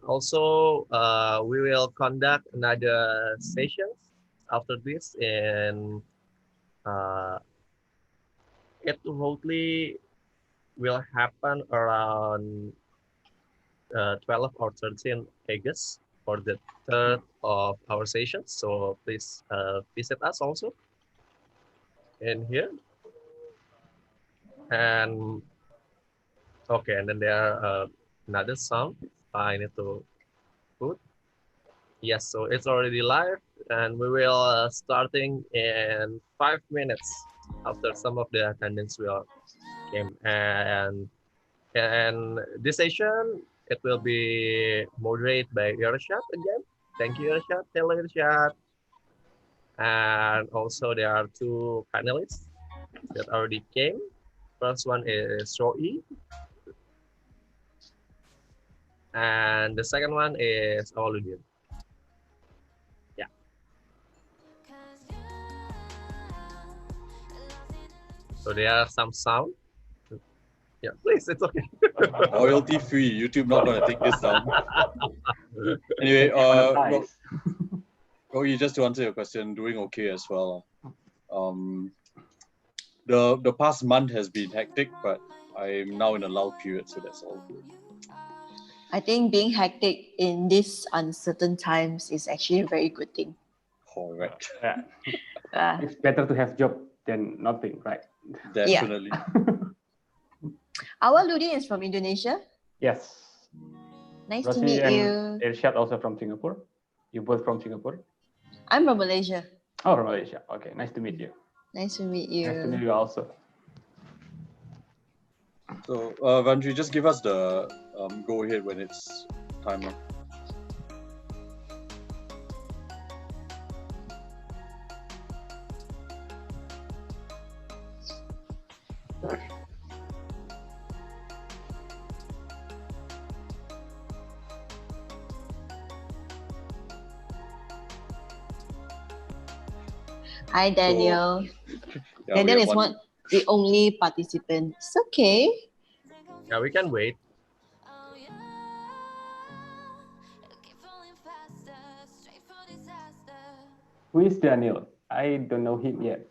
Also, we will conduct another sessions after this, and uh, it hopefully will happen around 12 or 13 August for the third of our session. So please visit us also in here. And okay, and then there are another song I need to put. Yes, so it's already live, and we will starting in 5 minutes after some of the attendants will came. And this session it will be moderated by Irshad again. Thank you, Irshad. Hello, Irshad. And also there are two panelists that already came. First one is Roi, and the second one is Awaludin. Yeah. So there are some sound. Yeah, please, it's okay. Royalty free. YouTube not gonna take this down. Anyway, Roy, just to answer your question, doing okay as well. The past month has been hectic, but I'm now in a lull period, so that's all good. I think being hectic in these uncertain times is actually a very good thing. Correct. Yeah. It's better to have job than nothing, right? Definitely. Awaludin is from Indonesia. Yes. Nice Rosie to meet and you. Irshad also from Singapore. You both from Singapore? I'm from Malaysia. Oh, from Malaysia. Okay, nice to meet you. Nice to meet you. Nice to meet you also. So, Vandri, just give us the go ahead when it's time. Hi, Daniel. Yeah, Daniel is one the only participant. It's okay. Yeah, we can wait. Who is Daniel? I don't know him yet.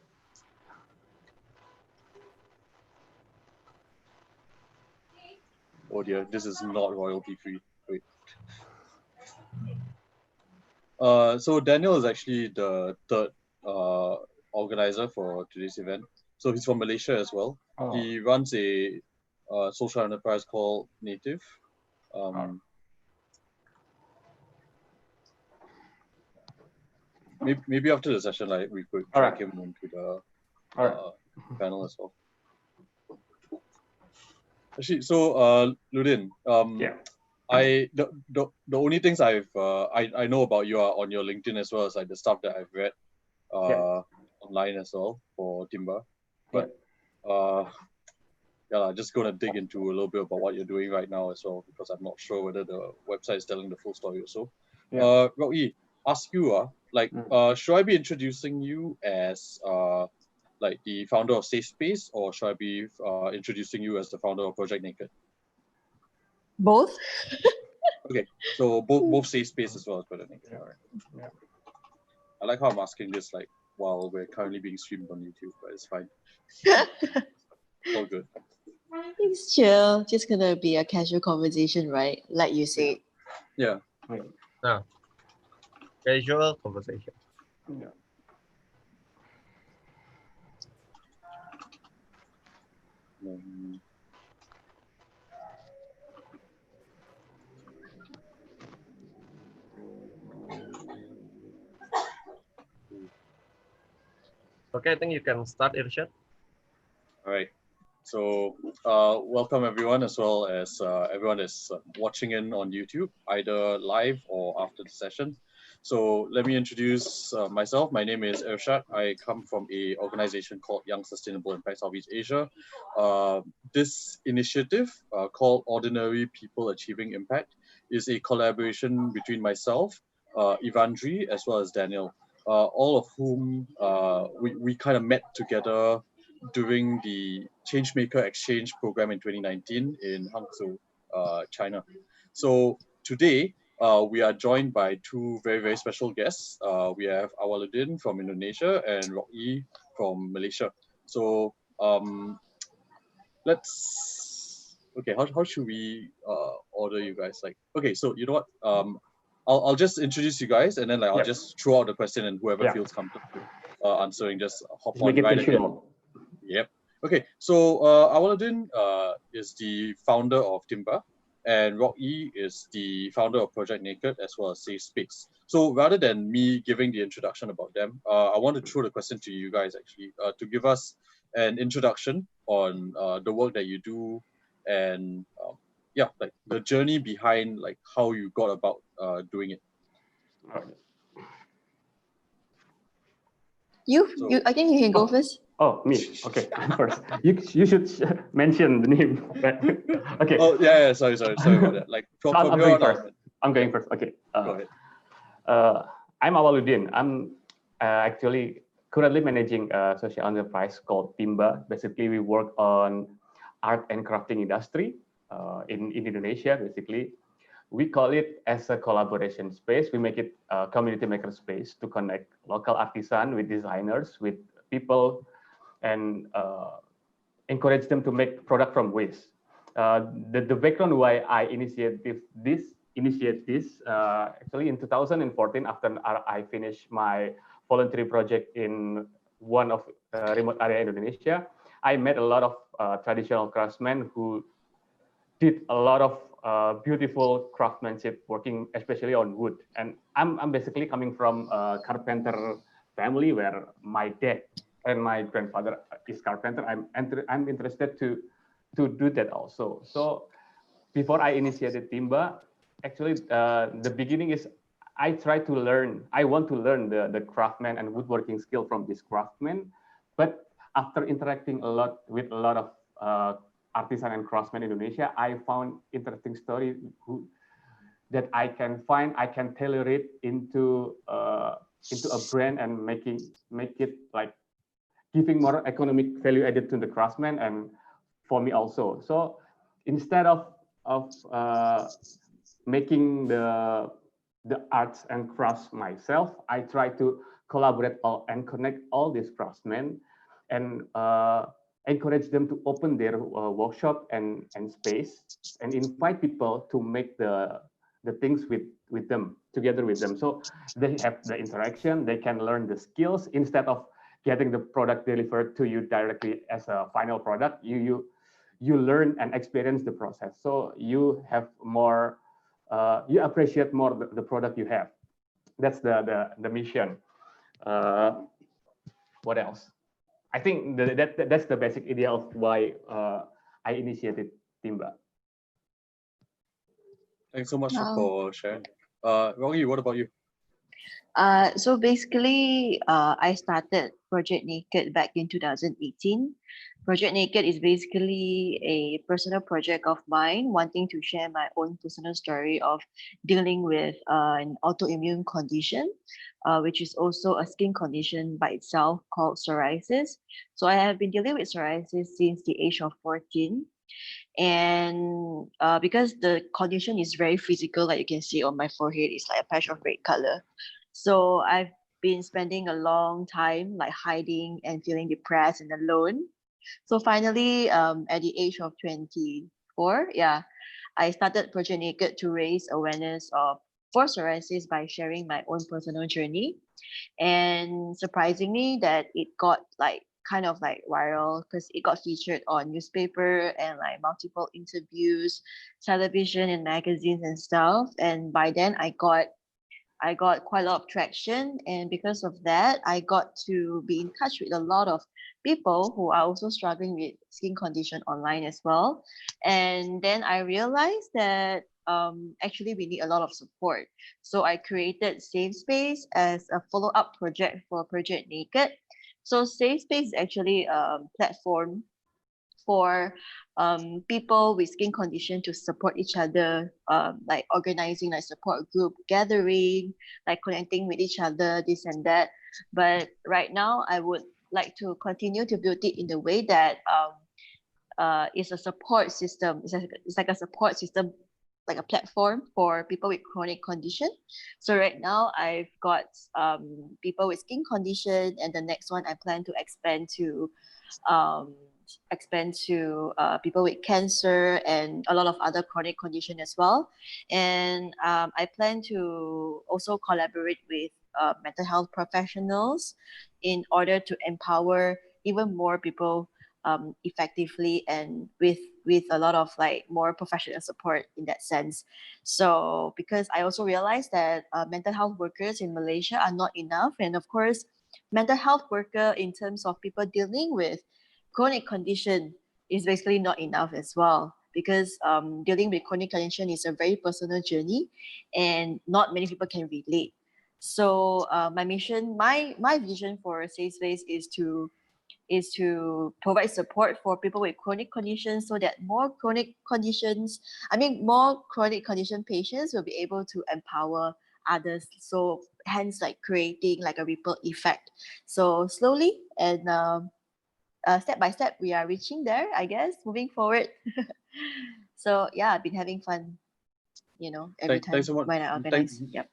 Oh dear, this is not royalty free. Wait. So Daniel is actually the third organizer for today's event. So he's from Malaysia as well. Oh. He runs a social enterprise called Native. Maybe after the session, like we could track him into the panel as well. Actually, so Ludin, the only things I know about you are on your LinkedIn as well as like the stuff that I've read online as well for Timba. But just gonna dig into a little bit about what you're doing right now as well, because I'm not sure whether the website is telling the full story also. Rocky, ask you, should I be introducing you as like the founder of Safe Space, or should I be introducing you as the founder of Project Naked? Both. Okay, so both Safe Space as well as Project Naked. All right. Yeah. I like how I'm asking this like while we're currently being streamed on YouTube, but it's fine. All good. It's chill. Just gonna be a casual conversation, right? Like you said. Yeah. No. Casual conversation. Yeah. Okay, I think you can start, Irshad. All right. So welcome everyone, as well as everyone that's watching in on YouTube, either live or after the session. So let me introduce myself. My name is Irshad. I come from a organization called Young Sustainable Impact Southeast Asia. This initiative called Ordinary People Achieving Impact is a collaboration between myself, Ivandri, as well as Daniel, all of whom we kind of met together during the Changemaker Exchange program in 2019 in Hangzhou, China. So today, we are joined by two very, very special guests. We have Awaluddin from Indonesia and Rocky from Malaysia. So okay, how should we order you guys? Like, okay, so you know what? I'll just introduce you guys, and then like I'll just throw out the question, and whoever feels comfortable answering, just hop Just on make it right ahead. visual. Yep. Okay, so Awaluddin is the founder of Timba, and Rocky is the founder of Project Naked as well as Safe Space. So rather than me giving the introduction about them, I want to throw the question to you guys actually to give us an introduction on the work that you do, and yeah, like the journey behind like how you got about doing it. I think you can go first. Oh, me. Okay, first. You should mention the name. Okay. Oh yeah, sorry about that. Like from I'm here going on first. I'm going first. Okay. Go ahead. I'm Awaluddin. I'm actually currently managing a social enterprise called Timba. Basically, we work on art and crafting industry in Indonesia. Basically, we call it as a collaboration space. We make it a community maker space to connect local artisan with designers, with people, and encourage them to make product from waste. The background why I initiate this actually in 2014 after I finished my voluntary project in one of remote area in Indonesia. I met a lot of traditional craftsmen who did a lot of beautiful craftsmanship working especially on wood. And I'm basically coming from a carpenter family where my dad and my grandfather is carpenter. I'm interested to do that also. So before I initiated Timba, actually the beginning is I want to learn the craftsman and woodworking skill from this craftsman. But after interacting a lot with a lot of artisan and craftsmen in Indonesia, I found interesting story that I can tailor it into a brand and make it like giving more economic value added to the craftsman and for me also. So instead of making the arts and crafts myself, I try to collaborate and connect all these craftsmen and encourage them to open their workshop and space and invite people to make the things with them, together with them. So they have the interaction, they can learn the skills instead of getting the product delivered to you directly as a final product. You learn and experience the process. So you have more, you appreciate more the product you have. That's the mission. What else? I think that's the basic idea of why I initiated Timba. Thanks so much for sharing. Rocky, what about you? So basically, I started Project Naked back in 2018. Project Naked is basically a personal project of mine, wanting to share my own personal story of dealing with an autoimmune condition, which is also a skin condition by itself called psoriasis. So I have been dealing with psoriasis since the age of 14. And because the condition is very physical, like you can see on my forehead, it's like a patch of red color. So I've been spending a long time like hiding and feeling depressed and alone. So finally, at the age of 24, I started Project Naked to raise awareness for psoriasis by sharing my own personal journey. And surprisingly, that it got like kind of like viral because it got featured on newspaper and like multiple interviews, television and magazines and stuff. And by then I got quite a lot of traction, and because of that I got to be in touch with a lot of people who are also struggling with skin condition online as well. And then I realized that actually we need a lot of support, so I created Safe Space as a follow-up project for Project Naked. So Safe Space is actually a platform for people with skin condition to support each other, like organizing like support group gathering, like connecting with each other, this and that. But right now I would like to continue to build it in the way that it's a support system. It's like a support system like a platform for people with chronic condition. So right now I've got people with skin condition, and the next one I plan to um, expand to people with cancer and a lot of other chronic condition as well. And I plan to also collaborate with mental health professionals in order to empower even more people effectively and with a lot of like more professional support in that sense. So because I also realized that mental health workers in Malaysia are not enough, and of course mental health worker in terms of people dealing with chronic condition is basically not enough as well, because dealing with chronic condition is a very personal journey and not many people can relate. So my mission, my vision for Safe Space is to provide support for people with chronic conditions, so that more chronic condition patients will be able to empower others. So hence like creating like a ripple effect. So slowly and step by step, we are reaching there, I guess, moving forward. So yeah, I've been having fun, every Thanks time so much. when I Thank, organize. Yep.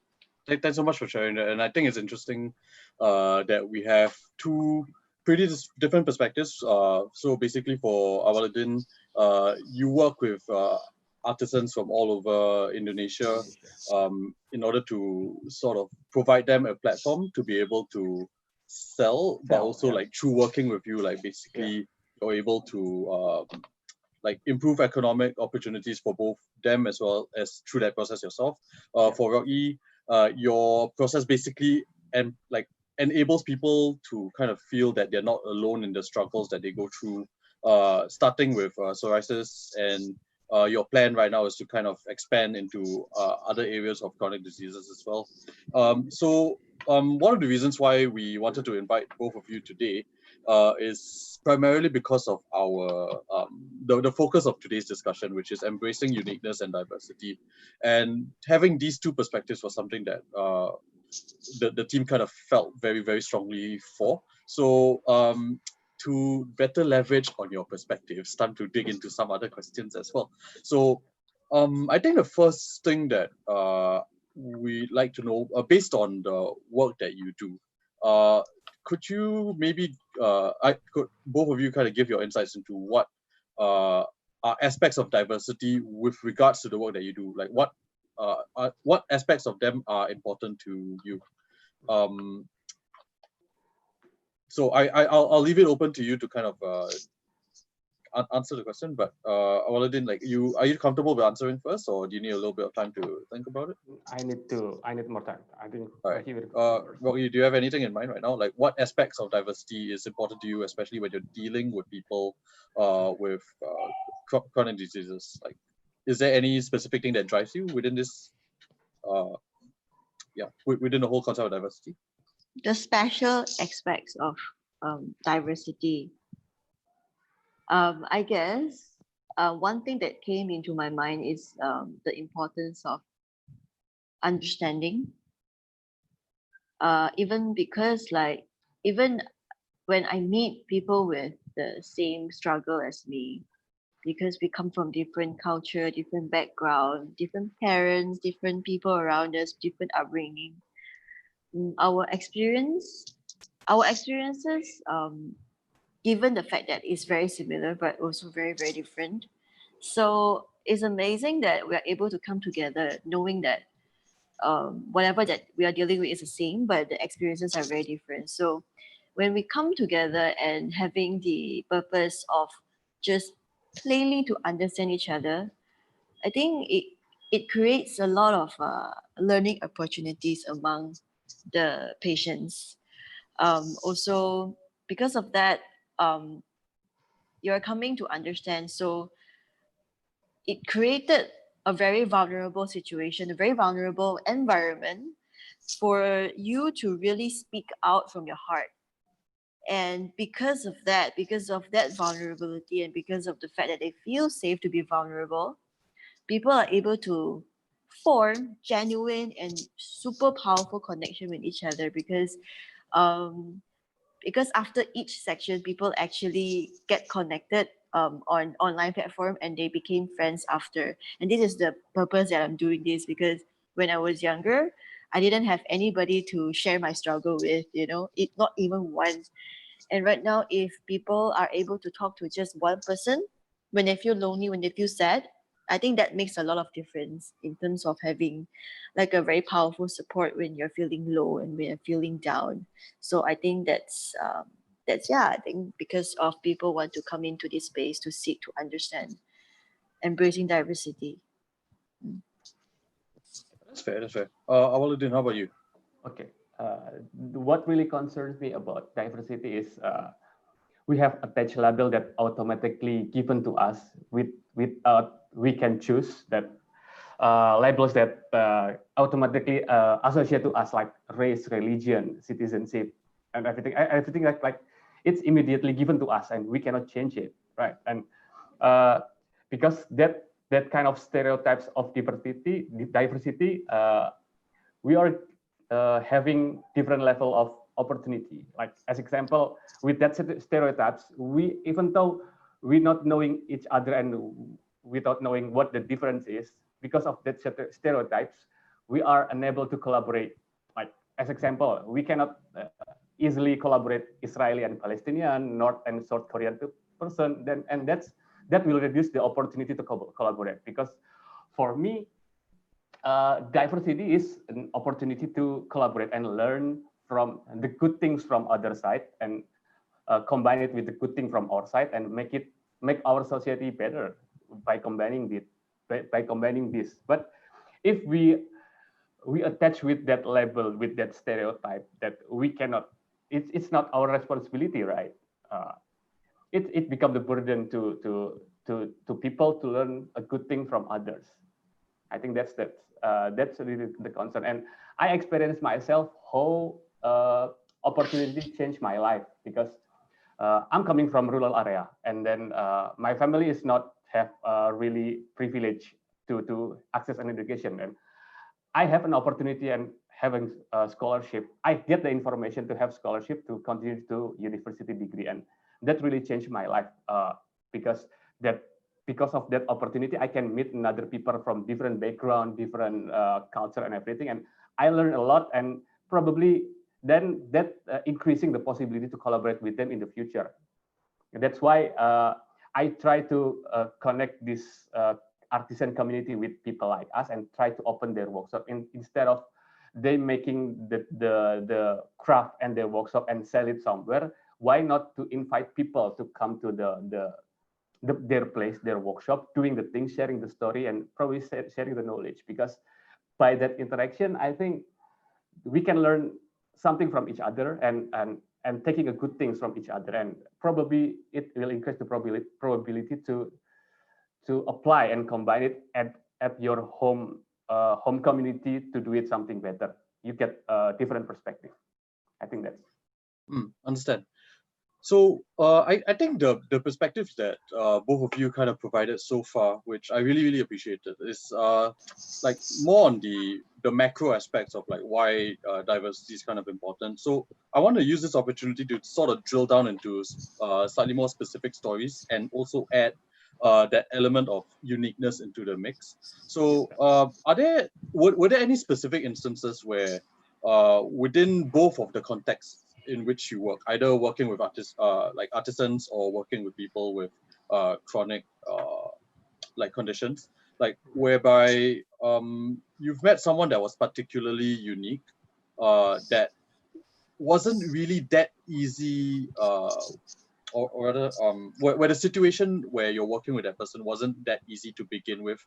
thanks so much for sharing that. And I think it's interesting that we have two pretty different perspectives. So basically, for Awaluddin, you work with artisans from all over Indonesia in order to sort of provide them a platform to be able to sell, but also like through working with you, like basically you're able to like improve economic opportunities for both them as well as through that process yourself. For Rocky, your process basically and like enables people to kind of feel that they're not alone in the struggles that they go through. Starting with psoriasis, and your plan right now is to kind of expand into other areas of chronic diseases as well. One of the reasons why we wanted to invite both of you today is primarily because of our the focus of today's discussion, which is embracing uniqueness and diversity, and having these two perspectives was something that the team kind of felt very, very strongly for. So to better leverage on your perspectives, time to dig into some other questions as well. So I think the first thing that we'd like to know, based on the work that you do, could you maybe could both of you kind of give your insights into what are aspects of diversity with regards to the work that you do? Like what aspects of them are important to you? So I'll leave it open to you to kind of answer the question. But Awaluddin, like are you comfortable with answering first, or do you need a little bit of time to think about it? I need more time. I think. All right. Rocky, do you have anything in mind right now? Like what aspects of diversity is important to you, especially when you're dealing with people with chronic diseases? Like, is there any specific thing that drives you within this? Within the whole concept of diversity. The special aspects of diversity. I guess one thing that came into my mind is the importance of understanding. Even because even when I meet people with the same struggle as me, because we come from different culture, different background, different parents, different people around us, different upbringing. Our experiences, given the fact that it's very similar but also very, very different. So it's amazing that we are able to come together knowing that whatever that we are dealing with is the same, but the experiences are very different. So when we come together and having the purpose of just plainly to understand each other, I think it creates a lot of learning opportunities among the patients. Also, because of that, you're coming to understand. So it created a very vulnerable situation, a very vulnerable environment for you to really speak out from your heart. And because of that vulnerability, and because of the fact that they feel safe to be vulnerable, people are able to form genuine and super powerful connection with each other, um, because after each section, people actually get connected on online platform, and they became friends after. And this is the purpose that I'm doing this, because when I was younger, I didn't have anybody to share my struggle with, it not even one. And right now, if people are able to talk to just one person when they feel lonely, when they feel sad, I think that makes a lot of difference in terms of having like a very powerful support when you're feeling low and when you're feeling down. So I think that's yeah, I think because of people want to come into this space to seek to understand, embracing diversity. Mm. That's fair. That's fair. Awaluddin, how about you? Okay. What really concerns me about diversity is we have attached label that automatically given to us without we can choose that labels that automatically associate to us like race, religion, citizenship, and everything like it's immediately given to us and we cannot change it, right? And uh, because that kind of stereotypes of diversity, we are having different level of opportunity. Like as example, with that stereotypes, we even though we not knowing each other and without knowing what the difference is, because of that stereotypes, we are unable to collaborate. Like as example, we cannot easily collaborate Israeli and Palestinian, North and South Korean person. Then and that will reduce the opportunity to collaborate. Because for me, diversity is an opportunity to collaborate and learn from the good things from other side and combine it with the good thing from our side and make our society better by combining it by combining this. But if we attach with that label, with that stereotype that we cannot, it's not our responsibility, right? uh, it becomes the burden to people to learn a good thing from others. I think that's really the concern. And I experienced myself how opportunity changed my life, because I'm coming from rural area, and then my family is not have really privilege to access an education, and I have an opportunity and having a scholarship. I get the information to have scholarship to continue to university degree, and that really changed my life because that because of that opportunity, I can meet another people from different background, different culture, and everything, and I learned a lot, and probably then that increasing the possibility to collaborate with them in the future. And that's why I try to connect this artisan community with people like us and try to open their workshop instead of they making the craft and their workshop and sell it somewhere. Why not to invite people to come to their place, their workshop, doing the things, sharing the story, and probably sharing the knowledge. Because by that interaction, I think we can learn something from each other and taking a good things from each other, and probably it will increase the probability to apply and combine it at your home community to do it something better. You get a different perspective. I think that's Understand. So I think the perspectives that both of you kind of provided so far, which I really appreciated, is like more on the macro aspects of like why diversity is kind of important. So I want to use this opportunity to sort of drill down into slightly more specific stories and also add that element of uniqueness into the mix. So were there any specific instances where within both of the contexts in which you work, either working with like artisans or working with people with chronic like conditions, like whereby you've met someone that was particularly unique, that wasn't really that easy, or rather, where the situation where you're working with that person wasn't that easy to begin with.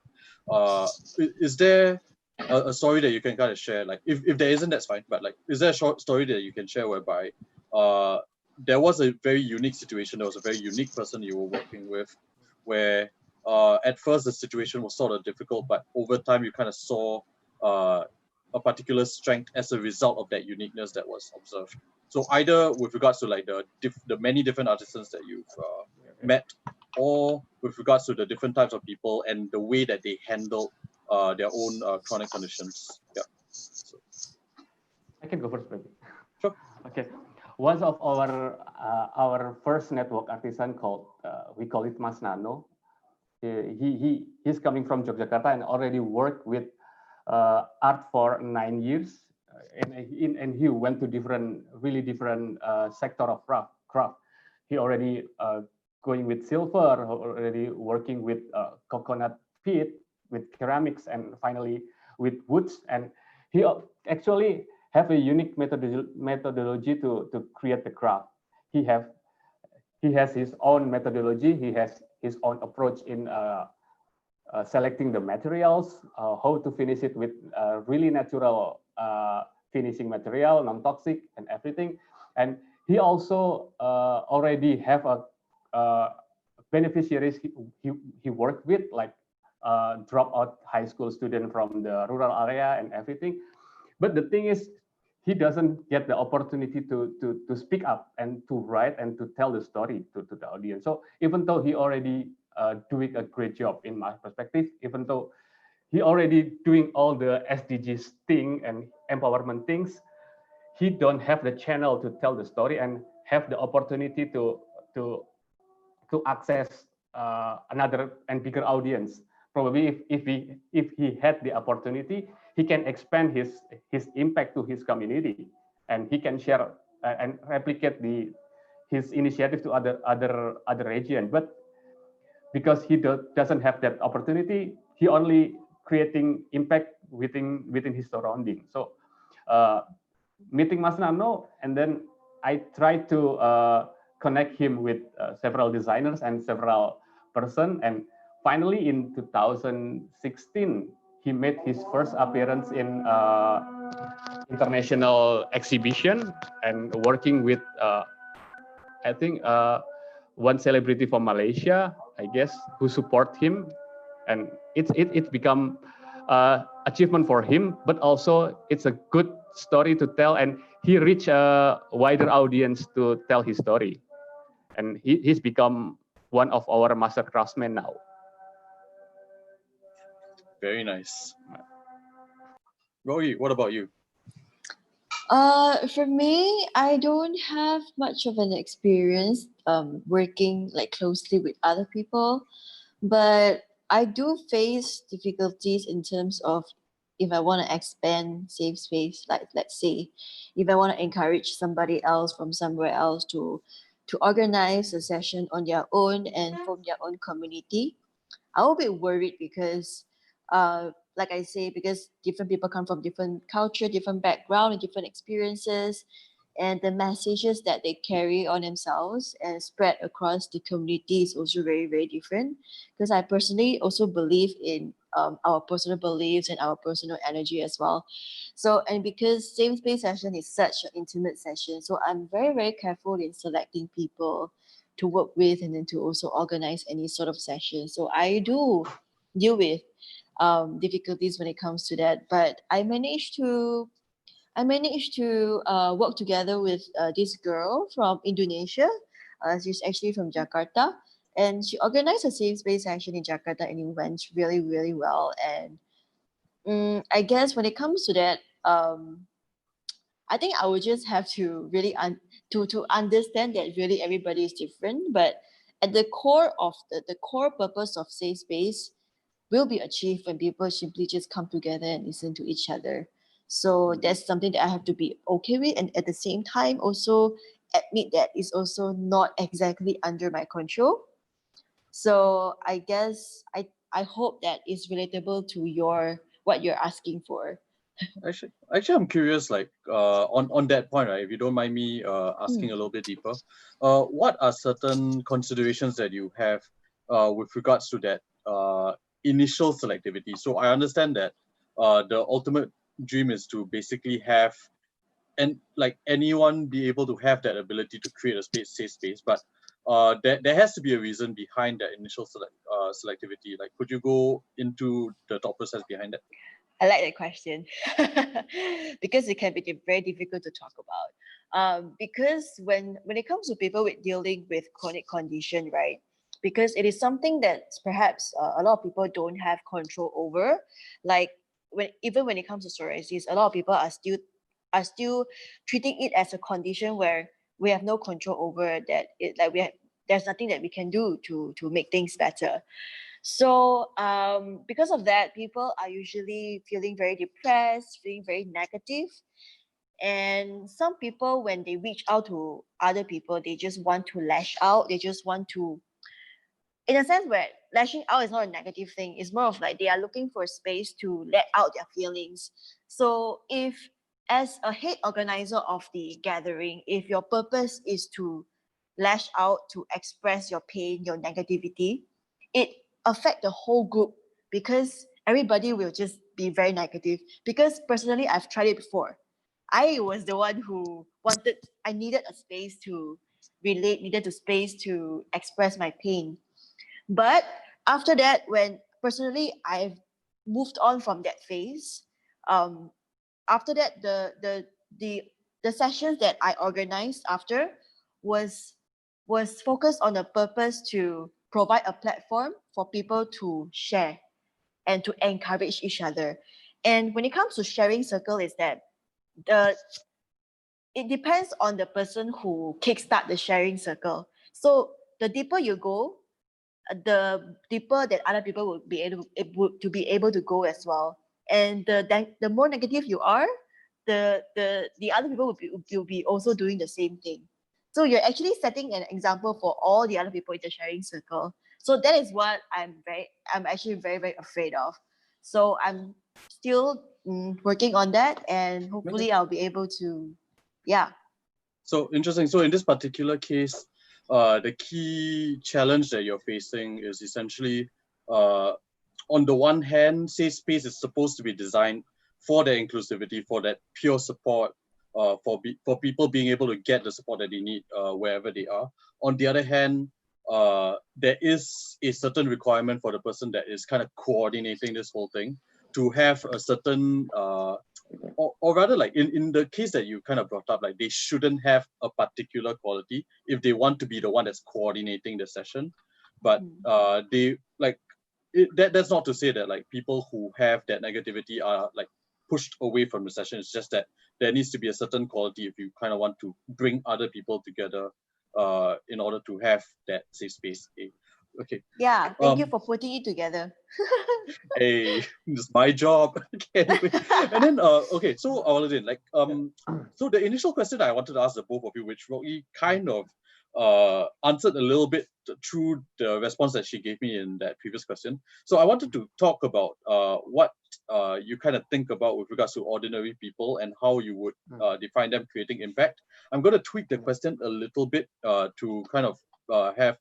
Is there a story that you can kind of share? Like, if there isn't, that's fine. But like, is there a short story that you can share whereby there was a very unique situation, there was a very unique person you were working with, where at first the situation was sort of difficult, but over time you kind of saw a particular strength as a result of that uniqueness that was observed. So either with regards to like the many different artisans that you've met, or with regards to the different types of people and the way that they handle their own chronic conditions. Yeah. So, I can go first, maybe. sure. Okay. one of our first network artisan called we call it Mas Nano. He's coming from Yogyakarta and already worked with art for 9 years, and he went to really different sector of craft. He already going with silver, already working with coconut peat, with ceramics, and finally with woods. And he actually have a unique methodology to create the craft. He has his own methodology. He has his own approach in selecting the materials, how to finish it with really natural finishing material, non-toxic and everything. And he also already have a beneficiaries he worked with, like dropout high school student from the rural area and everything. But the thing is, he doesn't get the opportunity to speak up and to write and to tell the story to the audience. So even though he already doing a great job in my perspective, even though he already doing all the SDGs thing and empowerment things, he don't have the channel to tell the story and have the opportunity to access another and bigger audience. Probably if he had the opportunity, he can expand his impact to his community, and he can share and replicate his initiative to other region. But because he doesn't have that opportunity, he only creating impact within his surrounding. So meeting Mas Nano, and then I tried to connect him with several designers and several person, and finally in 2016 he made his first appearance in international exhibition and working with I think one celebrity from Malaysia, I guess, who support him, and it's become achievement for him, but also it's a good story to tell, and he reach a wider audience to tell his story, and he's become one of our master craftsmen now. Very nice. Roy, what about you? For me, I don't have much of an experience working like closely with other people, but I do face difficulties in terms of if I want to expand safe space, like let's say, if I want to encourage somebody else from somewhere else to organize a session on their own and from their own community, I will be worried because, like I say, because different people come from different culture, different background, and different experiences, and the messages that they carry on themselves and spread across the community is also very, very different. Because I personally also believe in our personal beliefs and our personal energy as well. So, and because same space session is such an intimate session, so I'm very, very careful in selecting people to work with and then to also organize any sort of session. So I do deal with difficulties when it comes to that, but I managed to work together with this girl from Indonesia. She's actually from Jakarta, and she organized a safe space session in Jakarta, and it went really, really well. And I guess when it comes to that, I think I would just have to really to understand that really everybody is different, but at the core of the core purpose of safe space will be achieved when people simply just come together and listen to each other. So that's something that I have to be okay with, and at the same time also admit that it's also not exactly under my control. So I guess I hope that is relatable to your what you're asking for. Actually, I'm curious, like on that point, right? If you don't mind me asking Mm. a little bit deeper, what are certain considerations that you have with regards to that initial selectivity? So I understand that the ultimate dream is to basically have and like anyone be able to have that ability to create a safe space, but there has to be a reason behind that initial selectivity. Like, could you go into the thought process behind that? I like that question because it can be very difficult to talk about. Because when it comes to people with dealing with chronic condition, right? Because it is something that perhaps a lot of people don't have control over. Like when it comes to psoriasis, a lot of people are still treating it as a condition where we have no control over that. There's nothing that we can do to make things better. So because of that, people are usually feeling very depressed, feeling very negative. And some people, when they reach out to other people, they just want to lash out. They just want to, in a sense where lashing out is not a negative thing. It's more of like they are looking for a space to let out their feelings. So if, as a head organizer of the gathering, if your purpose is to lash out, to express your pain, your negativity, it affect the whole group, because everybody will just be very negative. Because personally, I've tried it before. I was the one who I needed a space to relate, needed a space to express my pain. But after that, when personally I've moved on from that phase, um, after that, the the sessions that I organized after was was focused on the purpose to provide a platform for people to share and to encourage each other. And when it comes to sharing circle, is that the it depends on the person who kickstart the sharing circle. So the deeper you go, the deeper that other people would be able to go as well. And the more negative you are, the other people will be also doing the same thing. So you're actually setting an example for all the other people in the sharing circle. So that is what I'm actually very, very afraid of. So I'm still working on that, and Okay. hopefully I'll be able to, yeah. So interesting. So in this particular case, the key challenge that you're facing is essentially, on the one hand, safe space is supposed to be designed for the inclusivity, for that pure support, for people being able to get the support that they need wherever they are. On the other hand, there is a certain requirement for the person that is kind of coordinating this whole thing to have a certain or rather, like in the case that you kind of brought up, like they shouldn't have a particular quality if they want to be the one that's coordinating the session. But they like that's not to say that like people who have that negativity are like pushed away from the session. It's just that there needs to be a certain quality if you kind of want to bring other people together in order to have that safe space. Okay. Yeah, thank you for putting it together. Hey, it's my job. Anyway, and then okay, so Awaludin, like so the initial question I wanted to ask the both of you, which Rocky kind of answered a little bit through the response that she gave me in that previous question. So I wanted to talk about what you kind of think about with regards to ordinary people and how you would define them creating impact. I'm going to tweak the question a little bit to kind of have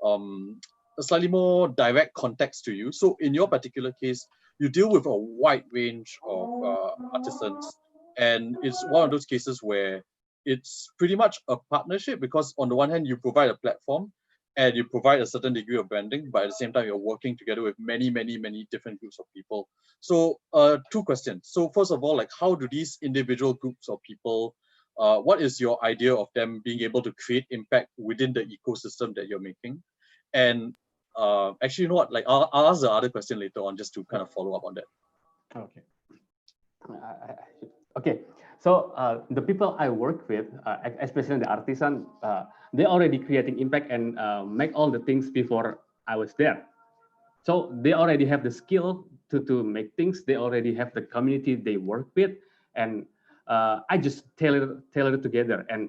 a slightly more direct context to you. So in your particular case, you deal with a wide range of artisans, and it's one of those cases where it's pretty much a partnership, because on the one hand, you provide a platform and you provide a certain degree of branding, but at the same time, you're working together with many, many, many different groups of people. So two questions. So first of all, like how do these individual groups of people, what is your idea of them being able to create impact within the ecosystem that you're making? And actually, you know what? Like, I'll ask the other question later on just to kind of follow up on that. Okay. Okay. So the people I work with, especially the artisan, they're already creating impact and make all the things before I was there. So they already have the skill to make things. They already have the community they work with, and I just tailor it together and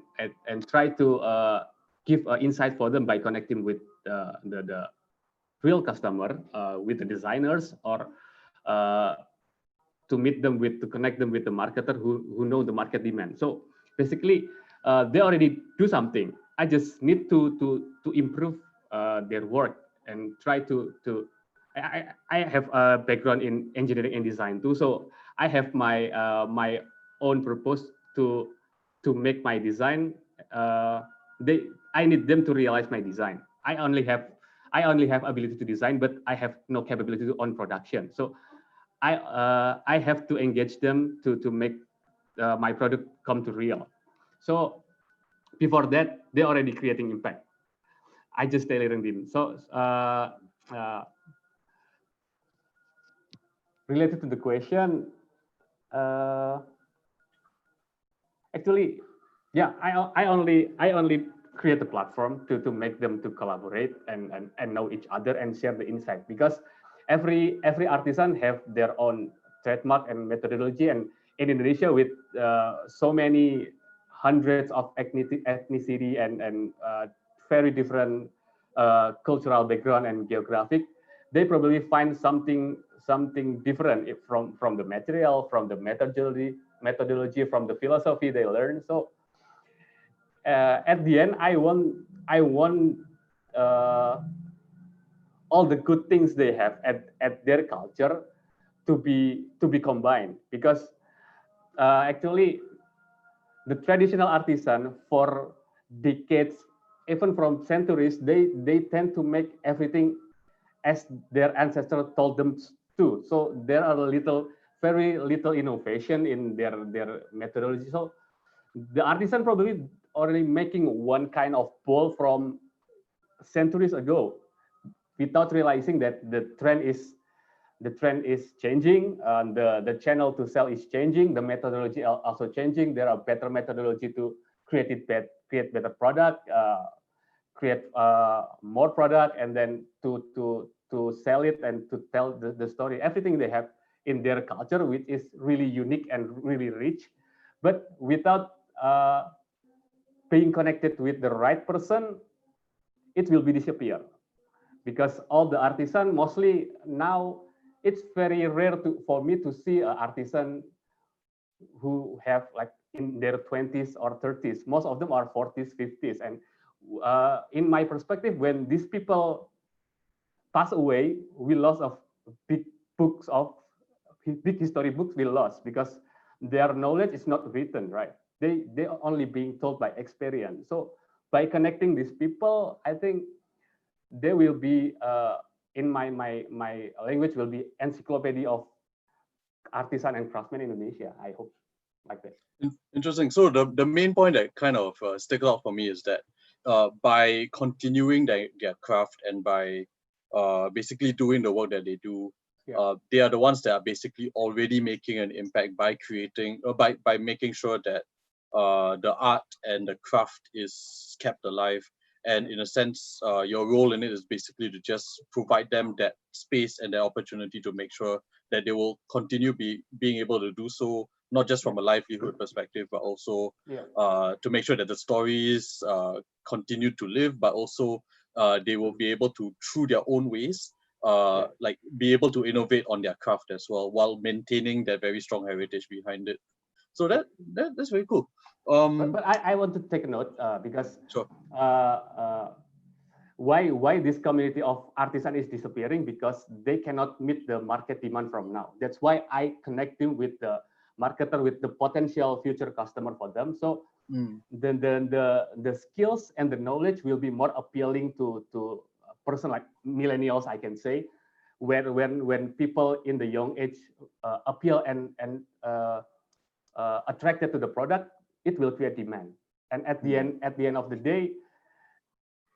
try to give insight for them by connecting with the real customer, with the designers, or to meet them with, to connect them with the marketer who know the market demand. So basically, they already do something. I just need to improve their work and try to. I have a background in engineering and design too, so I have my own purpose to make my design. I need them to realize my design. I only have ability to design, but I have no capability to own production. So I have to engage them to make my product come to real. So before that, they're already creating impact. I just tailoring them. So related to the question, actually, Yeah, I only create a platform to make them to collaborate and know each other and share the insight, because every artisan have their own trademark and methodology. And in Indonesia, with so many hundreds of ethnicity and very different cultural background and geographic, they probably find something different from the material, from the methodology, from the philosophy they learn. So at the end, I want uh, all the good things they have at their culture to be combined, because actually the traditional artisan for decades, even from centuries, they tend to make everything as their ancestors told them to. So there are very little innovation in their methodology. So the artisan probably already making one kind of bowl from centuries ago, without realizing that the trend is changing, and the channel to sell is changing, the methodology also changing. There are better methodology to create better product, create more product, and then to sell it and to tell the story, everything they have in their culture, which is really unique and really rich. But without being connected with the right person, it will be disappear, because all the artisan mostly now, it's very rare for me to see an artisan who have like in their 20s or 30s. Most of them are 40s, 50s. And in my perspective, when these people pass away, we lost of big books of big history books we lost, because their knowledge is not written, right? They are only being told by experience. So by connecting these people, I think there will be in my language will be encyclopedia of artisan and craftsmen in Indonesia. I hope like that. Interesting. So the main point that kind of sticks out for me is that by continuing their craft and by basically doing the work that they do, Yeah. they are the ones that are basically already making an impact by creating, by making sure that the art and the craft is kept alive. And Yeah. in a sense, your role in it is basically to just provide them that space and the opportunity to make sure that they will continue being able to do so, not just Yeah. from a livelihood perspective, but also Yeah. to make sure that the stories continue to live, but also they will be able to, through their own ways, Yeah. like be able to innovate on their craft as well, while maintaining that very strong heritage behind it. So Yeah. that's very cool. But I want to take a note, because Sure. uh, uh, why this community of artisan is disappearing, because they cannot meet the market demand from now. That's why I connect them with the marketer, with the potential future customer for them. So Mm, the skills and the knowledge will be more appealing to a person like millennials, I can say, where when people in the young age appeal and attracted to the product, it will create demand. And at the end of the day,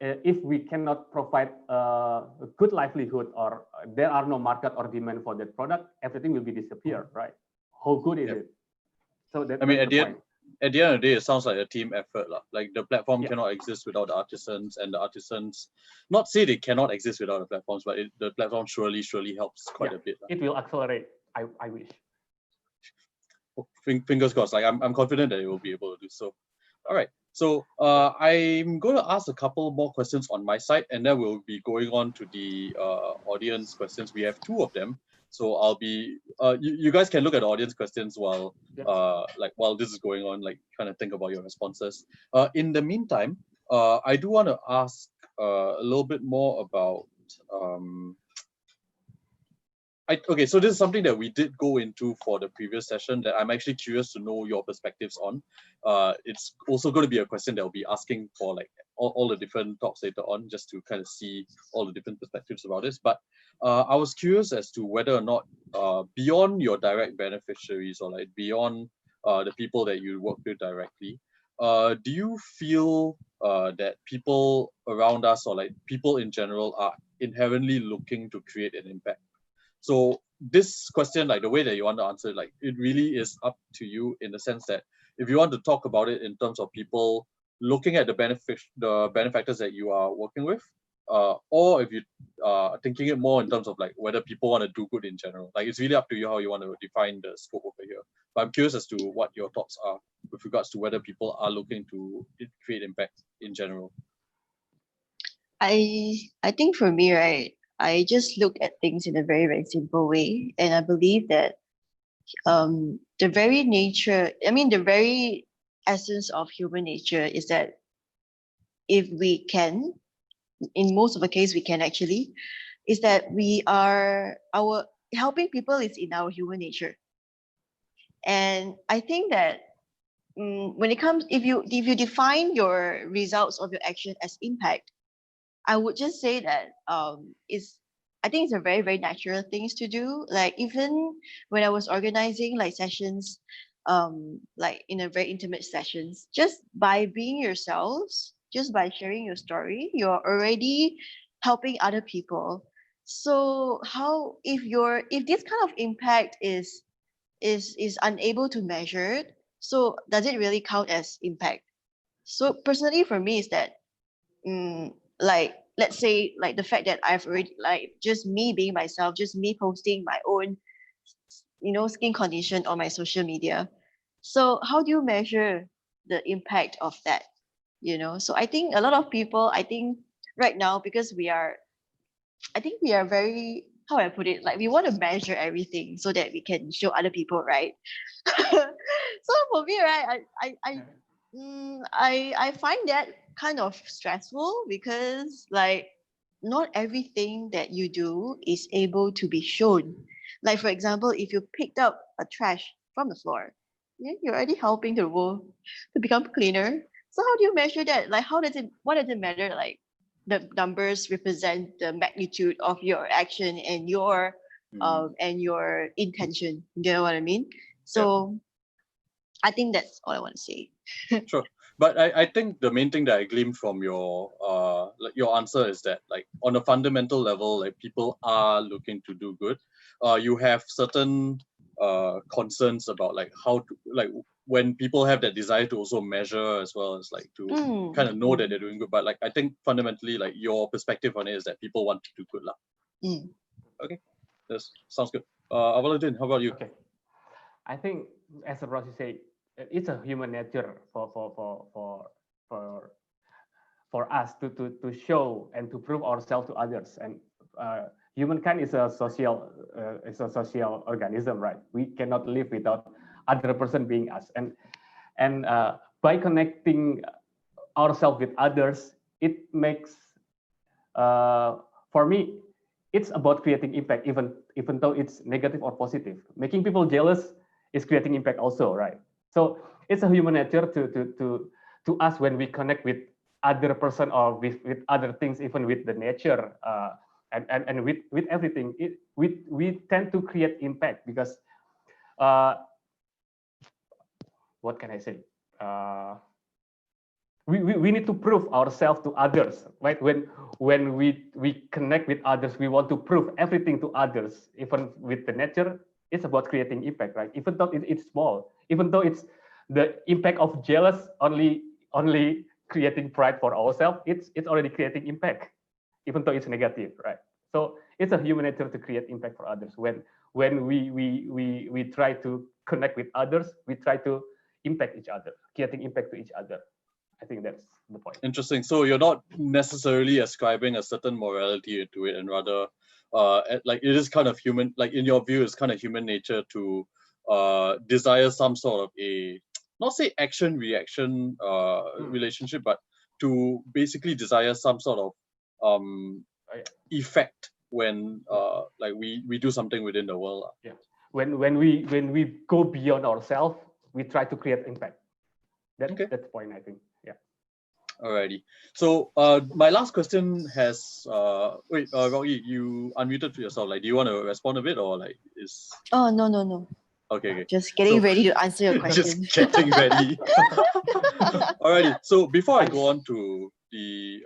if we cannot provide a good livelihood, or there are no market or demand for that product, everything will be disappear, right? How good is yeah. it? So I mean, that's the point. at the end of the day, it sounds like a team effort, lah. Like the platform Yeah, cannot exist without the artisans, and the artisans, not say they cannot exist without the platforms, but the platform surely helps quite yeah, a bit, lah. it will accelerate. I wish. Fingers crossed. Like I'm confident that it will be able to do so. All right. So I'm going to ask a couple more questions on my side, and then we'll be going on to the audience questions. We have two of them, so I'll be. You guys can look at the audience questions while Yeah. while this is going on, like trying to think about your responses. In the meantime, I do want to ask a little bit more about okay, so this is something that we did go into for the previous session that I'm actually curious to know your perspectives on. It's also going to be a question that I'll be asking for like all the different talks later on, just to kind of see all the different perspectives about this. But I was curious as to whether or not beyond your direct beneficiaries, or like beyond the people that you work with directly, do you feel that people around us, or like people in general, are inherently looking to create an impact? So this question, like the way that you want to answer it, like it really is up to you, in the sense that if you want to talk about it in terms of people looking at the benefactors that you are working with, or if you are thinking it more in terms of like whether people want to do good in general. Like it's really up to you how you want to define the scope over here. But I'm curious as to what your thoughts are with regards to whether people are looking to create impact in general. I think for me, right, I just look at things in a very, very simple way. And I believe that the very nature, I mean, the very essence of human nature is that if we can, in most of the case, we can actually, is that we are our helping people is in our human nature. And I think that when it comes, if you define your results of your action as impact, I would just say that it's I think it's a very, very natural things to do. Like even when I was organizing like sessions, like in a very intimate sessions, just by being yourselves, just by sharing your story, you're already helping other people. So how if this kind of impact is unable to measure it, so does it really count as impact? So personally for me is that like let's say like the fact that I've already like just me being myself, just me posting my own skin condition on my social media. So how do you measure the impact of that? So I think a lot of people, I think right now, because I think we are very, how I put it, like we want to measure everything so that we can show other people, right? So for me, right, I find that kind of stressful because like not everything that you do is able to be shown. Like for example, if you picked up a trash from the floor, yeah, you're already helping the world to become cleaner. So how do you measure that? Like what does it matter? Like the numbers represent the magnitude of your action and your intention. You know what I mean? So I think that's all I want to say. Sure. But I think the main thing that I gleaned from your answer is that like on a fundamental level, like people are looking to do good. You have certain concerns about like how to like when people have that desire to also measure as well as like to kind of know that they're doing good. But like I think fundamentally like your perspective on it is that people want to do good lah. Okay, that sounds good. Awaluddin, how about you? Okay, I think as Rossi said, it's a human nature for us to show and to prove ourselves to others. And humankind is a social organism, right? We cannot live without other person being us. And by connecting ourselves with others, it makes for me it's about creating impact, even though it's negative or positive. Making people jealous is creating impact also, right? So it's a human nature to us when we connect with other person or with other things, even with the nature and with everything. We tend to create impact because what can I say? We need to prove ourselves to others, right? When we connect with others, we want to prove everything to others. Even with the nature, it's about creating impact, right? Even though it's small, even though it's the impact of jealous only creating pride for ourselves, it's already creating impact, even though it's negative, right? So it's a human nature to create impact for others. When we try to connect with others, we try to impact each other, creating impact to each other. I think that's the point. Interesting. So you're not necessarily ascribing a certain morality to it, and rather, like it is kind of human. Like in your view, it's kind of human nature to desire some sort of a not say action reaction relationship, but to basically desire some sort of effect when like we do something within the world. Yeah. When we go beyond ourselves, we try to create impact. That's the point, I think. Yeah. Alrighty. So my last question has wait, Rocky, you unmuted yourself. Like, do you want to respond a bit or like is? Oh no. Okay. Just getting ready to answer your question. Just getting ready. Alrighty. So before I go on to the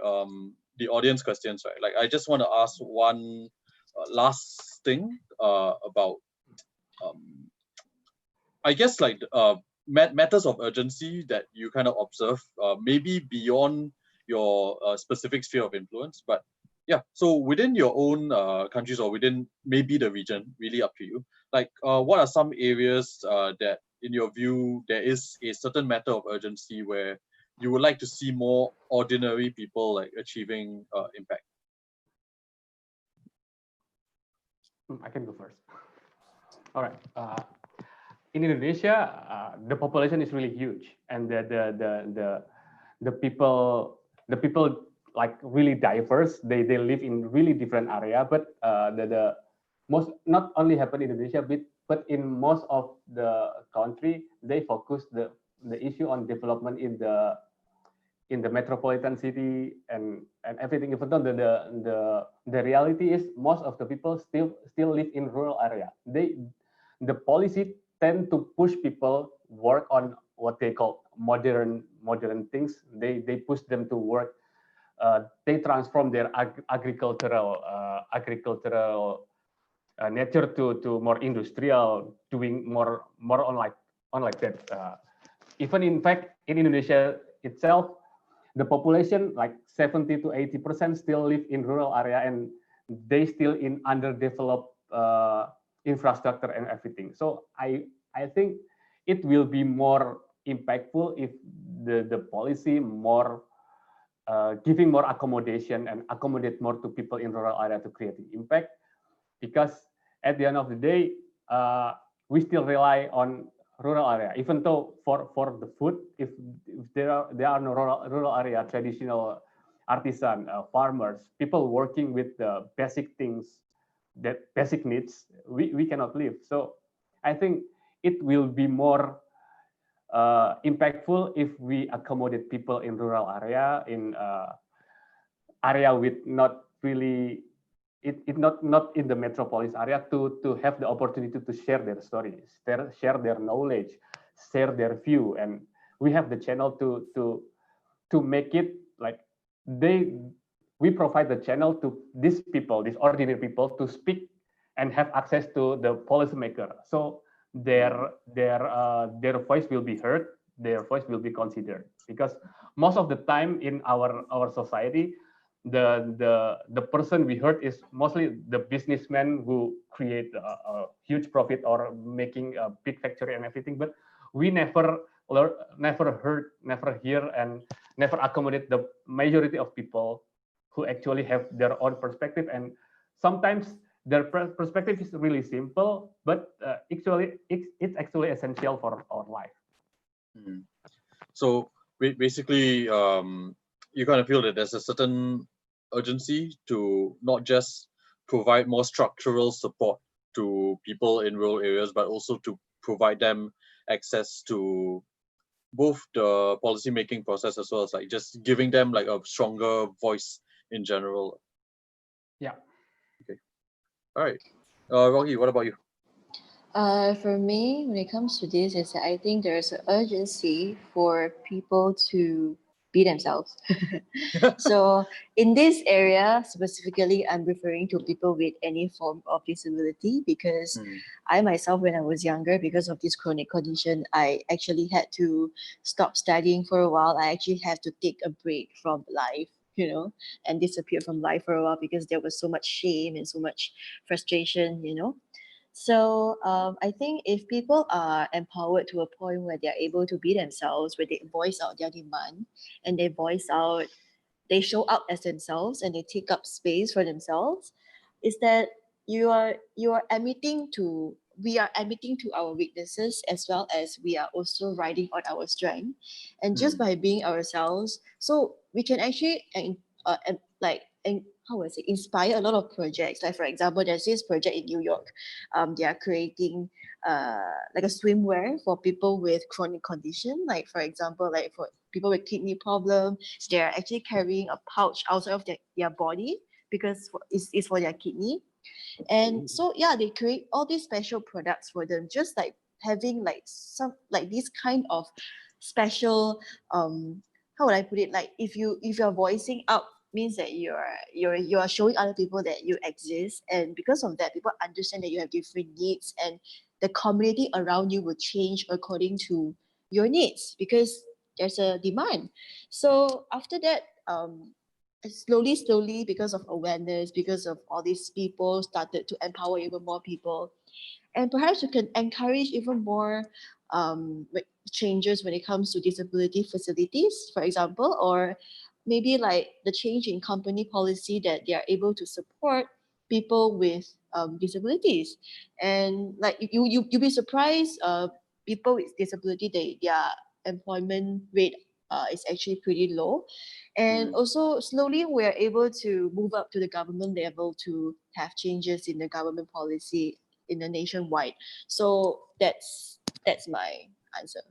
audience questions, right? Like I just want to ask one last thing about um, I guess like matters of urgency that you kind of observe, maybe beyond your specific sphere of influence. But yeah, so within your own countries or within maybe the region, really up to you. Like, what are some areas that, in your view, there is a certain matter of urgency where you would like to see more ordinary people like achieving impact? I can go first. All right. In Indonesia, the population is really huge, and the people like really diverse. They live in really different area, but the most not only happen in Indonesia, but in most of the country, they focus the issue on development in the metropolitan city and everything. Even though the reality is most of the people still live in rural area. The policy tend to push people work on what they call modern things. They push them to work. They transform their agricultural nature to more industrial, doing more on like that. Even in fact, in Indonesia itself, the population like 70 to 80% still live in rural area, and they still in underdeveloped infrastructure and everything. So I think it will be more impactful if the policy more giving more accommodation and accommodate more to people in rural area to create impact, because at the end of the day, we still rely on rural area. Even though for the food, if there are no rural area traditional artisan farmers, people working with the basic things, that basic needs, we cannot live. So I think it will be more impactful if we accommodate people in rural area, in area with not really it not in the metropolis area, to have the opportunity to share their stories, share their knowledge, share their view. And we have the channel to make it like we provide the channel to these people, these ordinary people, to speak and have access to the policymaker. So their voice will be heard, their voice will be considered. Because most of the time in our society, the person we heard is mostly the businessman who create a huge profit or making a big factory and everything. But we never heard, never hear, and never accommodate the majority of people who actually have their own perspective. And sometimes their perspective is really simple, but actually it's actually essential for our life. Mhm. So basically, you kind of feel that there's a certain urgency to not just provide more structural support to people in rural areas, but also to provide them access to both the policy making process as well as like just giving them like a stronger voice in general. Yeah. Okay. All right. Rocky, what about you? For me, when it comes to this, is that I think there's an urgency for people to be themselves. So in this area specifically, I'm referring to people with any form of disability, because Mm. I myself, when I was younger, because of this chronic condition, I actually had to stop studying for a while. I actually had to take a break from life, and disappear from life for a while, because there was so much shame and so much frustration. So I think if people are empowered to a point where they're able to be themselves, where they voice out their demand, and they show up as themselves, and they take up space for themselves, is that you are admitting to we are admitting to our weaknesses, as well as we are also riding on our strength. And just Mm. by being ourselves, so we can actually how would I say, inspire a lot of projects. Like, for example, there's this project in New York. They are creating like a swimwear for people with chronic condition. Like, for example, like for people with kidney problem, they're actually carrying a pouch outside of their body, because it's for their kidney. And so yeah, they create all these special products for them, just like having like some like this kind of special how would I put it, like if you're voicing out means that you are showing other people that you exist, and because of that, people understand that you have different needs, and the community around you will change according to your needs because there's a demand. So after that, slowly, because of awareness, because of all these people started to empower even more people, and perhaps we can encourage even more changes when it comes to disability facilities, for example, or maybe like the change in company policy that they are able to support people with disabilities. And like you'll be surprised, people with disability, their employment rate is actually pretty low. And Mm. also slowly we're able to move up to the government level to have changes in the government policy in the nationwide. So that's my answer.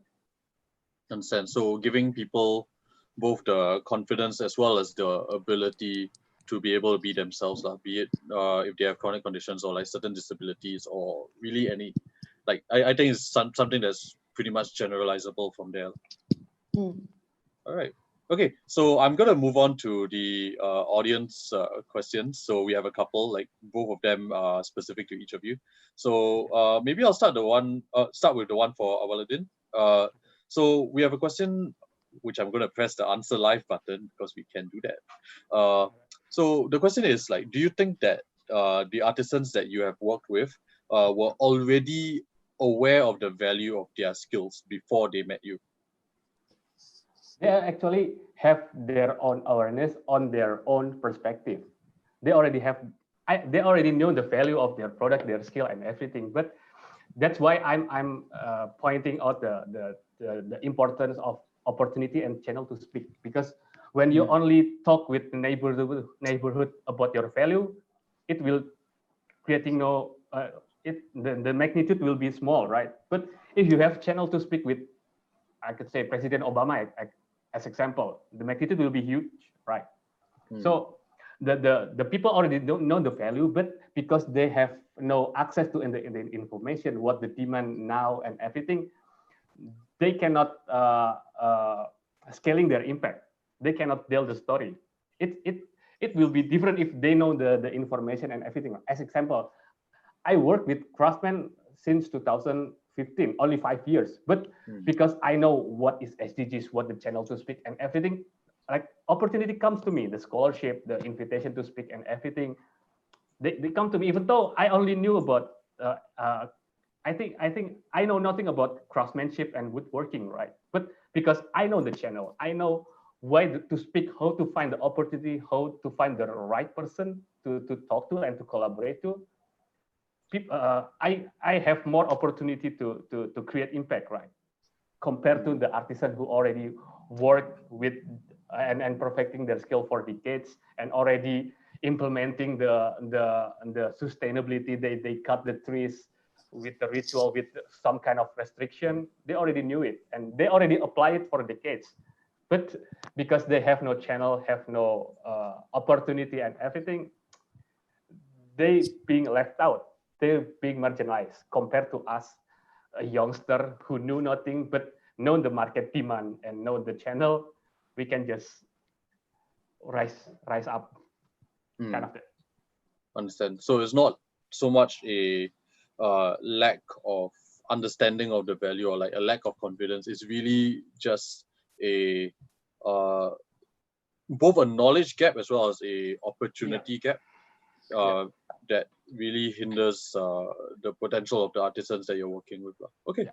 Understand. So giving people both the confidence as well as the ability to be able to be themselves, be it if they have chronic conditions or like certain disabilities or really any, like I think it's something that's pretty much generalizable from there. Mm. All right. Okay, so I'm gonna move on to the audience questions. So we have a couple, like both of them are specific to each of you. So maybe I'll start with the one for Awaluddin. So we have a question which I'm gonna press the answer live button because we can do that. Uh, so the question is like, do you think that the artisans that you have worked with were already aware of the value of their skills before they met you? They actually have their own awareness on their own perspective. They already have, they already know the value of their product, their skill, and everything. But that's why I'm pointing out the importance of opportunity and channel to speak, because when you Mm. only talk with the neighborhood about your value, it will creating no the magnitude will be small, right? But if you have channel to speak with, I could say President Obama as example, the magnitude will be huge, right? Mm. So the people already don't know the value, but because they have no access to in the information, what the demand now and everything, they cannot scaling their impact. They cannot tell the story. It will be different if they know the information and everything. As example, I work with Craftsman since 2015, only 5 years. But Mm. because I know what is SDGs, what the channel to speak and everything, like opportunity comes to me, the scholarship, the invitation to speak and everything, they come to me, even though I only knew about, I think I know nothing about craftsmanship and woodworking, right? But because I know the channel, I know why to speak, how to find the opportunity, how to find the right person to talk to and to collaborate to, I have more opportunity to create impact, right? Compared to Mm. the artisan who already work with and perfecting their skill for decades and already implementing the sustainability. They cut the trees with the ritual with some kind of restriction. They already knew it and they already apply it for decades. But because they have no channel, have no opportunity and everything, they being left out, they're being marginalized compared to us, a youngster who knew nothing but know the market demand and know the channel. We can just rise up, kind Mm. of it. Understand. So it's not so much a lack of understanding of the value or like a lack of confidence. It's really just a uh, both a knowledge gap as well as a Yeah, opportunity gap yeah. uh, that really hinders the potential of the artisans that you're working with. Okay, Yeah.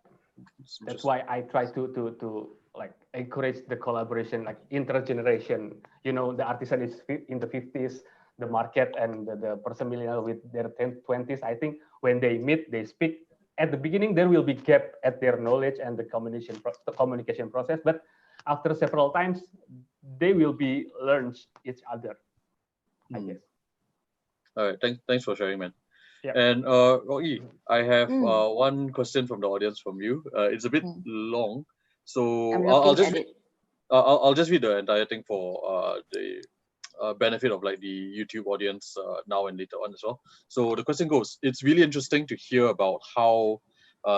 it's That's interesting. why I try to like encourage the collaboration, like intergeneration. You know, the artisan is in the 50s, the market and the person millennial with their 20s. I think when they meet, they speak. At the beginning, there will be gap at their knowledge and the communication process, but after several times, they will be learn each other, I Hmm. guess. All right, thanks for sharing, man. Yeah. And Rocky, I have Mm. one question from the audience from you. It's a bit Mm. long, so I'm I'll looking just at read, it. I'll just read the entire thing for the benefit of like the YouTube audience now and later on as well. So the question goes: it's really interesting to hear about how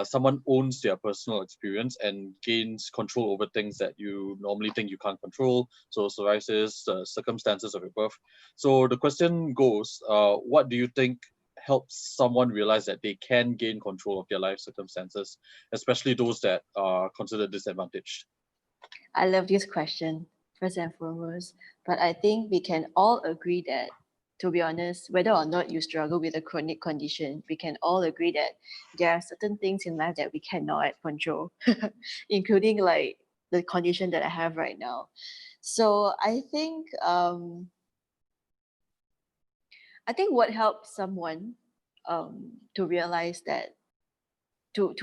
someone owns their personal experience and gains control over things that you normally think you can't control. So psoriasis, circumstances of your birth. So the question goes, what do you think helps someone realize that they can gain control of their life circumstances, especially those that are considered disadvantaged? I love this question, first and foremost. But I think we can all agree that, to be honest, whether or not you struggle with a chronic condition, we can all agree that there are certain things in life that we cannot control, including like the condition that I have right now. So I think what helps someone to realize that to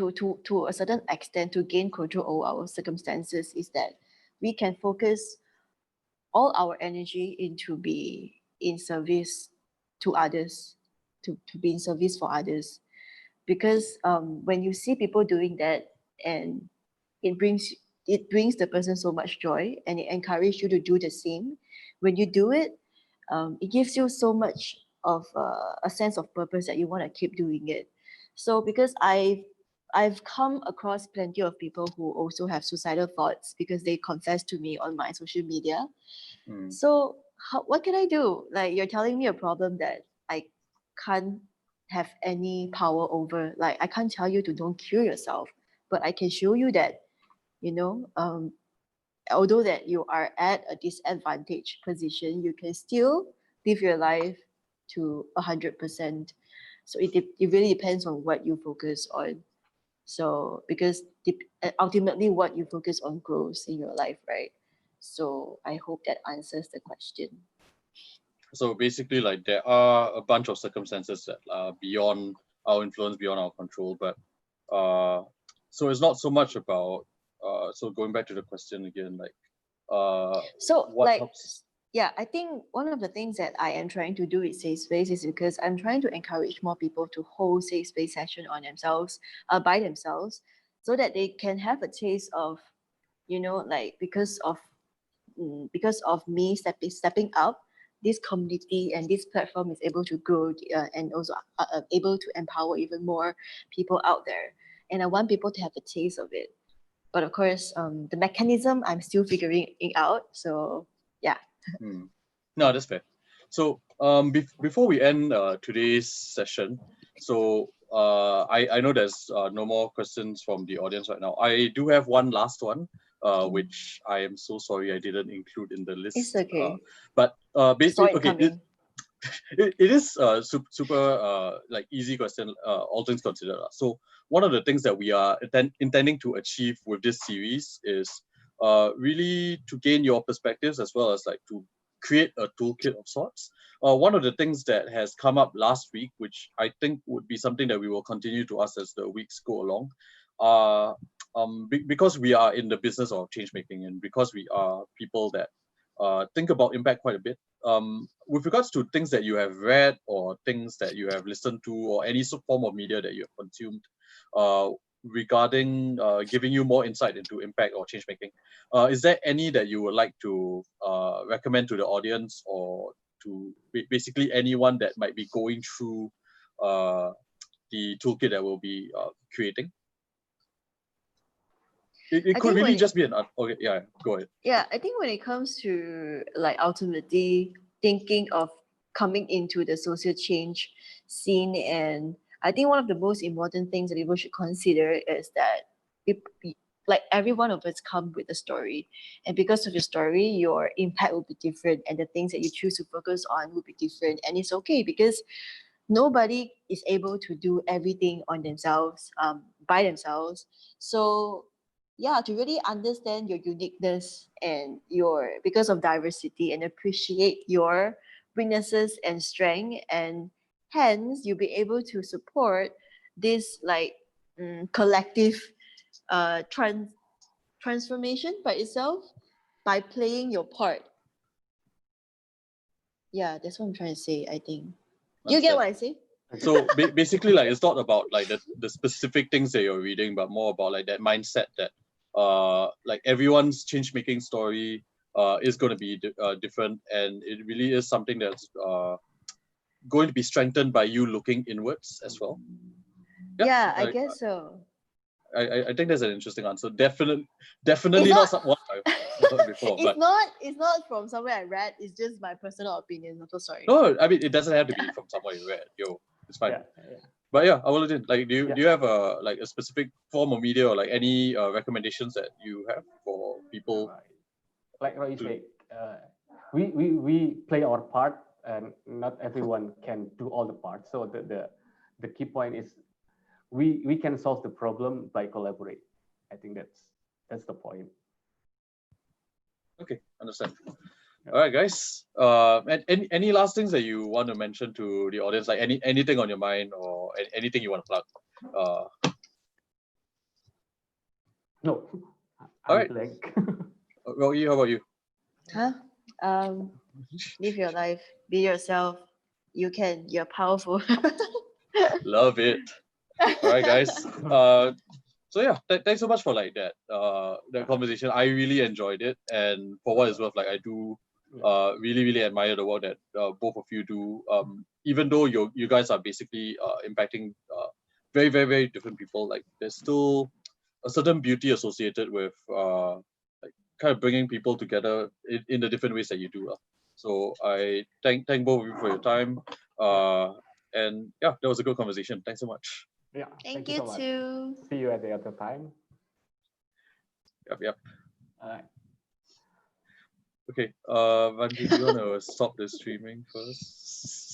a certain extent to gain control over our circumstances is that we can focus all our energy into be in service to others, to be in service for others. Because when you see people doing that, and it brings it brings the person so much joy, and it encourages you to do the same. When you do it, it gives you so much of a sense of purpose that you want to keep doing it. So because I've come across plenty of people who also have suicidal thoughts because they confess to me on my social media. Mm. So what can I do? Like, you're telling me a problem that I can't have any power over. Like, I can't tell you to don't kill yourself, but I can show you that, you know, although that you are at a disadvantaged position, you can still live your life to 100%. So it really depends on what you focus on. So because ultimately what you focus on grows in your life, right? So I hope that answers the question. So basically, like there are a bunch of circumstances that are beyond our influence, beyond our control. But so it's not so much about. So going back to the question again, like So what like helps? yeah, I think one of the things that I am trying to do with Safe Space is because I'm trying to encourage more people to hold Safe Space session on themselves, by themselves, so that they can have a taste of, like because of me stepping up, this community and this platform is able to grow, and also able to empower even more people out there. And I want people to have a taste of it. But of course, the mechanism I'm still figuring it out. So yeah. Hmm. No, that's fair. So before we end today's session, so I know there's no more questions from the audience right now. I do have one last one, which I am so sorry I didn't include in the It's list. okay. But Saw basically, it okay, coming. it is super like easy question, all things considered. So one of the things that we are intending to achieve with this series is really to gain your perspectives as well as like to create a toolkit of sorts. One of the things that has come up last week, which I think would be something that we will continue to ask as the weeks go along, uh, because we are in the business of change making and because we are people that think about impact quite a bit. With regards to things that you have read or things that you have listened to or any form of media that you have consumed uh, regarding giving you more insight into impact or change making, is there any that you would like to recommend to the audience or to basically anyone that might be going through uh, the toolkit that we'll be creating? It I could think really just be an okay, yeah, go ahead. I think when it comes to like ultimately thinking of coming into the social change scene, and I think one of the most important things that people should consider is that like every one of us come with a story, and because of your story, your impact will be different, and the things that you choose to focus on will be different, and it's okay because nobody is able to do everything on themselves, by themselves. So yeah, to really understand your uniqueness and your because of diversity, and appreciate your weaknesses and strength, and hence you'll be able to support this like collective transformation by itself, by playing your part. Yeah, that's what I'm trying to say, I think. You get Understand. what I say? So basically, like it's not about like the specific things that you're reading, but more about like that mindset that like everyone's change making story is going to be different, and it really is something that's going to be strengthened by you looking inwards as well. Yeah. Yeah, I guess so. I think that's an interesting answer. Definitely not what I've heard before. But it's not from somewhere I read. It's just my personal opinion. I'm so sorry. no, I mean it doesn't have to be from somewhere you read. It's fine. Yeah. But yeah, Awaludin, like, do Yeah. you have a specific form of media or like any recommendations that you have for people? Like Roy said, we play our part, and not everyone can do all the parts. So the key point is we can solve the problem by collaborate. I think that's the point. Okay, understand. Yeah. All right, guys. And any last things that you want to mention to the audience, like anything on your mind or anything you want to plug? No, All I'm right. blank. Roy, how about you? Huh? Live your life. Be yourself. You can. You're powerful. Love it. All right, guys. So yeah, thanks so much for like that conversation. I really enjoyed it, and for what it's worth, like I do really admire the work that both of you do. Even though you guys are basically impacting very different people, like there's still a certain beauty associated with like kind of bringing people together in the different ways that you do. So I thank both of you for your time. And yeah, that was a good conversation. Thanks so much. Yeah, Thank you you so much. too. See you at the other time. Yep. All right. Okay. Vanji, do you want to stop the streaming first?